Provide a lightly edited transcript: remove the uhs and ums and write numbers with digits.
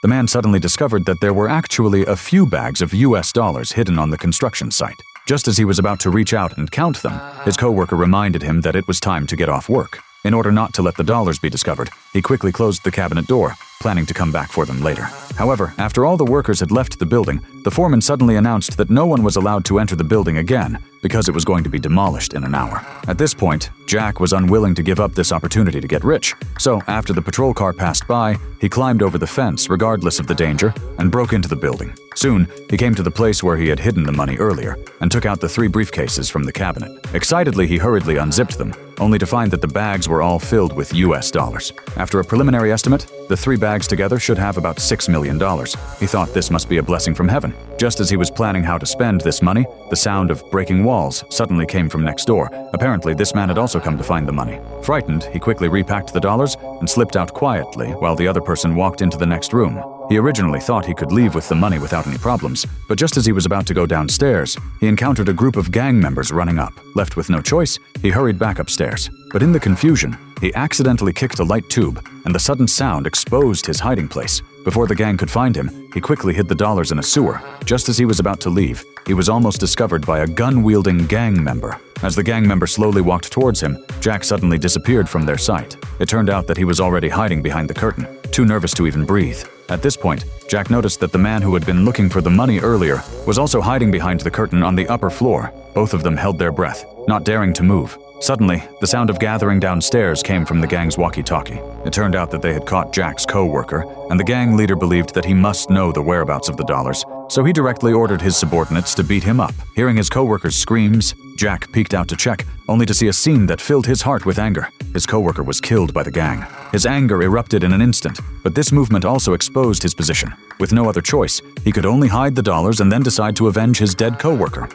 the man suddenly discovered that there were actually a few bags of US dollars hidden on the construction site. Just as he was about to reach out and count them, his coworker reminded him that it was time to get off work. In order not to let the dollars be discovered, he quickly closed the cabinet door, planning to come back for them later. However, after all the workers had left the building, the foreman suddenly announced that no one was allowed to enter the building again because it was going to be demolished in an hour. At this point, Jack was unwilling to give up this opportunity to get rich, so after the patrol car passed by, he climbed over the fence regardless of the danger and broke into the building. Soon, he came to the place where he had hidden the money earlier and took out the 3 briefcases from the cabinet. Excitedly, he hurriedly unzipped them, only to find that the bags were all filled with US dollars. After a preliminary estimate, the 3 bags together should have about $6 million. He thought this must be a blessing from heaven. Just as he was planning how to spend this money, the sound of breaking walls suddenly came from next door. Apparently, this man had also come to find the money. Frightened, he quickly repacked the dollars and slipped out quietly while the other person walked into the next room. He originally thought he could leave with the money without any problems, but just as he was about to go downstairs, he encountered a group of gang members running up. Left with no choice, he hurried back upstairs. But in the confusion, he accidentally kicked a light tube, and the sudden sound exposed his hiding place. Before the gang could find him, he quickly hid the dollars in a sewer. Just as he was about to leave, he was almost discovered by a gun-wielding gang member. As the gang member slowly walked towards him, Jack suddenly disappeared from their sight. It turned out that he was already hiding behind the curtain, too nervous to even breathe. At this point, Jack noticed that the man who had been looking for the money earlier was also hiding behind the curtain on the upper floor. Both of them held their breath, not daring to move. Suddenly, the sound of gathering downstairs came from the gang's walkie-talkie. It turned out that they had caught Jack's co-worker, and the gang leader believed that he must know the whereabouts of the dollars, so he directly ordered his subordinates to beat him up. Hearing his co-worker's screams, Jack peeked out to check, only to see a scene that filled his heart with anger. His co-worker was killed by the gang. His anger erupted in an instant, but this movement also exposed his position. With no other choice, he could only hide the dollars and then decide to avenge his dead co-worker.